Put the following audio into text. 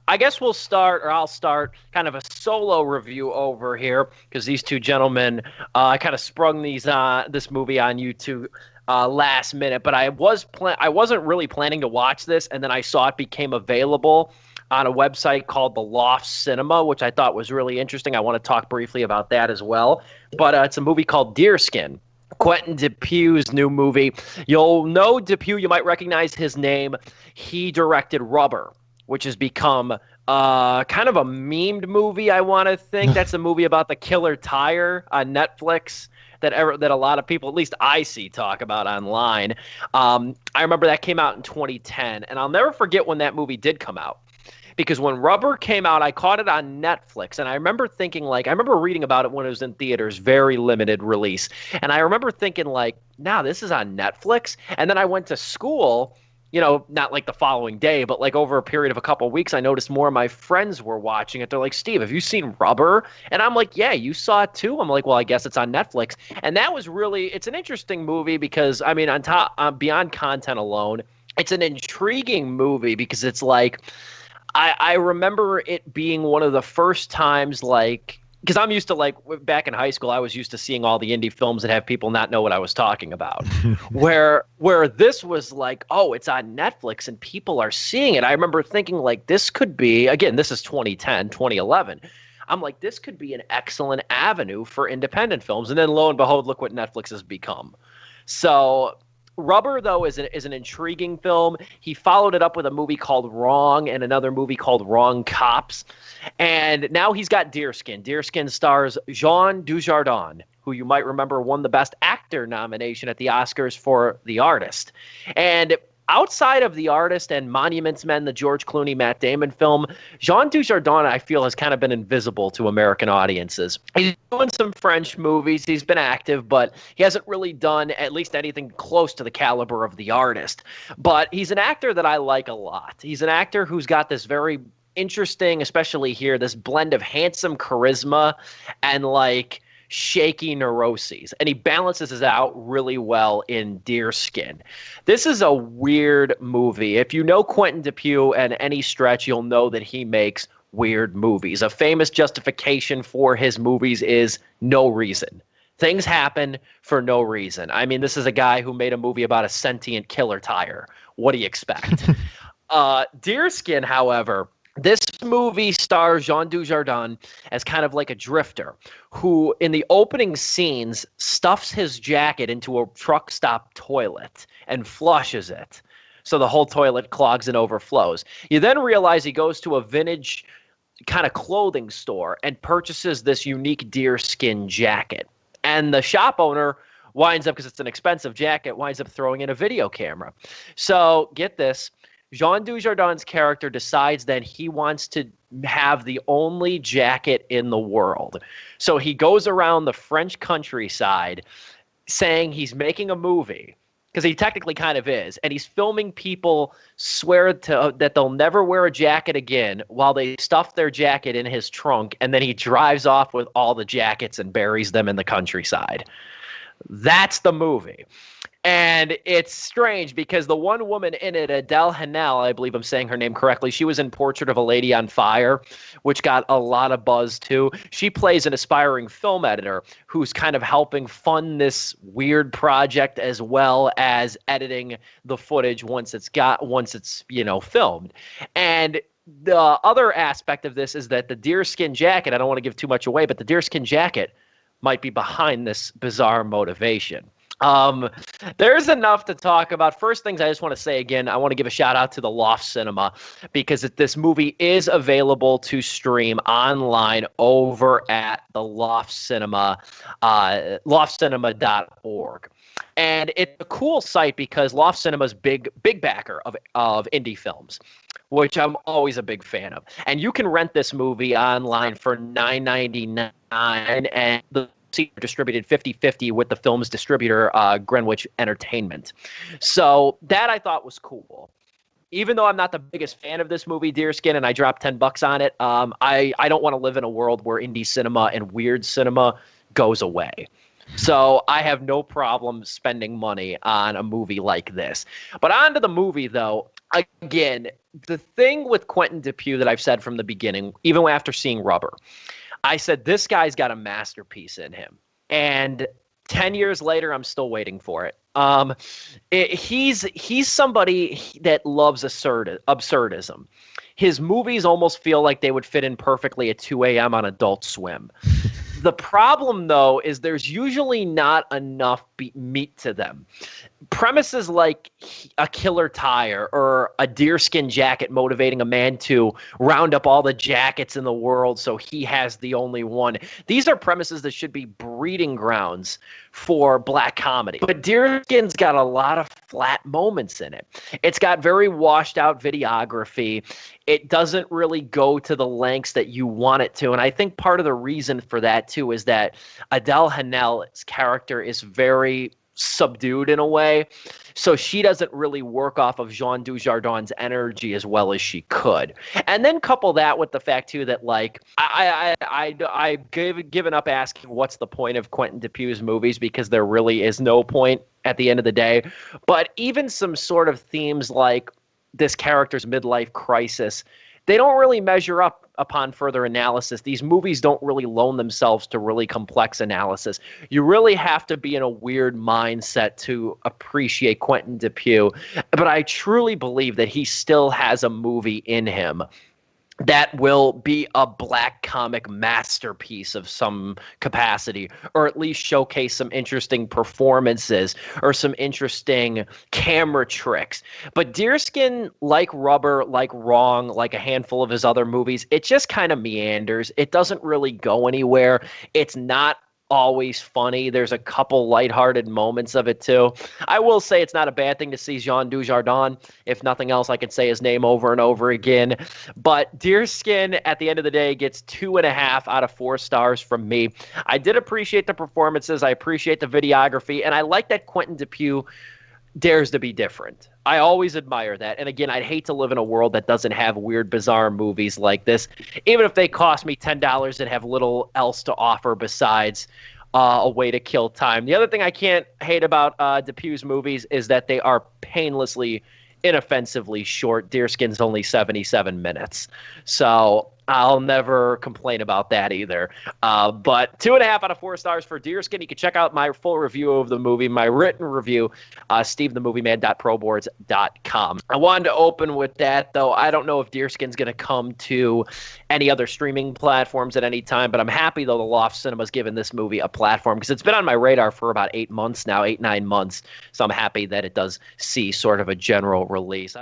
I guess I'll start kind of a solo review over here because these two gentlemen, I kind of sprung this movie on YouTube last minute, but I wasn't really planning to watch this, and then I saw it became available on a website called The Loft Cinema, which I thought was really interesting. I want to talk briefly about that as well. But it's a movie called Deerskin. Quentin Dupieux's new movie. You'll know Dupieux. You might recognize his name. He directed Rubber, which has become kind of a memed movie, I want to think. That's a movie about the killer tire on Netflix that a lot of people, at least I see, talk about online. I remember that came out in 2010, and I'll never forget when that movie did come out. Because when Rubber came out, I caught it on Netflix, and I remember thinking, I remember reading about it when it was in theaters, very limited release. And I remember thinking, nah, this is on Netflix. And then I went to school, not like the following day, but over a period of a couple of weeks, I noticed more of my friends were watching it. They're like, Steve, have you seen Rubber? And I'm like, yeah, you saw it too? I'm like, well, I guess it's on Netflix. And that was it's an interesting movie because, I mean, beyond content alone, it's an intriguing movie because it's I remember it being one of the first times, because I'm used to, back in high school, I was used to seeing all the indie films that have people not know what I was talking about. where this was oh, it's on Netflix and people are seeing it. I remember thinking, this could be, again, this is 2010, 2011. I'm like, this could be an excellent avenue for independent films. And then lo and behold, look what Netflix has become. So Rubber, though, is an intriguing film. He followed it up with a movie called Wrong and another movie called Wrong Cops. And now he's got Deerskin. Deerskin stars Jean Dujardin, who you might remember won the Best Actor nomination at the Oscars for The Artist. And outside of The Artist and Monuments Men, the George Clooney, Matt Damon film, Jean Dujardin, I feel, has kind of been invisible to American audiences. He's doing some French movies. He's been active, but he hasn't really done at least anything close to the caliber of The Artist. But he's an actor that I like a lot. He's an actor who's got this very interesting, especially here, this blend of handsome charisma and shaky neuroses, and he balances it out really well in Deerskin. This is a weird movie. If you know Quentin Dupieux and any stretch, you'll know that he makes weird movies. A famous justification for his movies is no reason. Things happen for no reason. I mean, this is a guy who made a movie about a sentient killer tire. What do you expect? Deerskin, however, this movie stars Jean Dujardin as kind of like a drifter who, in the opening scenes, stuffs his jacket into a truck stop toilet and flushes it. So the whole toilet clogs and overflows. You then realize he goes to a vintage kind of clothing store and purchases this unique deerskin jacket. And the shop owner winds up, because it's an expensive jacket, winds up throwing in a video camera. So get this. Jean Dujardin's character decides that he wants to have the only jacket in the world. So he goes around the French countryside saying he's making a movie, because he technically kind of is, and he's filming people swear that they'll never wear a jacket again while they stuff their jacket in his trunk, and then he drives off with all the jackets and buries them in the countryside. That's the movie. And it's strange because the one woman in it, Adèle Haenel, I believe I'm saying her name correctly, she was in Portrait of a Lady on Fire, which got a lot of buzz too. She plays an aspiring film editor who's kind of helping fund this weird project as well as editing the footage once it's filmed. And the other aspect of this is that the deerskin jacket, I don't want to give too much away, but the deerskin jacket might be behind this bizarre motivation. There's enough to talk about. First things I just want to say again, I want to give a shout out to the Loft Cinema, because this movie is available to stream online over at the Loft Cinema, loftcinema.org. And it's a cool site because Loft Cinema's big backer of indie films, which I'm always a big fan of. And you can rent this movie online for $9.99, and the distributed 50-50 with the film's distributor, Greenwich Entertainment. So that I thought was cool. Even though I'm not the biggest fan of this movie, Deerskin, and I dropped $10 on it, I don't want to live in a world where indie cinema and weird cinema goes away. So I have no problem spending money on a movie like this. But on to the movie, though. Again, the thing with Quentin Dupieux that I've said from the beginning, even after seeing Rubber, I said, this guy's got a masterpiece in him. And 10 years later, I'm still waiting for it. He's somebody that loves absurdism. His movies almost feel like they would fit in perfectly at 2 a.m. on Adult Swim. The problem, though, is there's usually not enough meat to them. Premises like a killer tire or a deerskin jacket motivating a man to round up all the jackets in the world so he has the only one. These are premises that should be breeding grounds for black comedy. But Deerskin's got a lot of flat moments in it. It's got very washed out videography. It doesn't really go to the lengths that you want it to. And I think part of the reason for that, too, is that Adèle Haenel's character is very subdued in a way. So she doesn't really work off of Jean Dujardin's energy as well as she could. And then couple that with the fact, too, that, like, I've given up asking what's the point of Quentin Dupieux's movies, because there really is no point at the end of the day. But even some sort of themes like this character's midlife crisis, they don't really measure up upon further analysis. These movies don't really loan themselves to really complex analysis. You really have to be in a weird mindset to appreciate Quentin Dupieux. But I truly believe that he still has a movie in him that will be a black comic masterpiece of some capacity, or at least showcase some interesting performances or some interesting camera tricks. But Deerskin, like Rubber, like Wrong, like a handful of his other movies, it just kind of meanders. It doesn't really go anywhere. It's not always funny. There's a couple lighthearted moments of it too. I will say it's not a bad thing to see Jean Dujardin. If nothing else, I could say his name over and over again. But Deerskin, at the end of the day, gets 2.5 out of 4 stars from me. I did appreciate the performances. I appreciate the videography. And I like that Quentin Dupieux dares to be different. I always admire that. And again, I'd hate to live in a world that doesn't have weird, bizarre movies like this, even if they cost me $10 and have little else to offer besides a way to kill time. The other thing I can't hate about Dupieux's movies is that they are painlessly, inoffensively short. Deerskin's only 77 minutes. So I'll never complain about that either. But 2.5 out of 4 stars for Deerskin. You can check out my full review of the movie, my written review, stevethemovieman.proboards.com. I wanted to open with that, though. I don't know if Deerskin's going to come to any other streaming platforms at any time, but I'm happy, though, the Loft Cinema's given this movie a platform, because it's been on my radar for about 8 months now, 8-9 months. So I'm happy that it does see sort of a general release.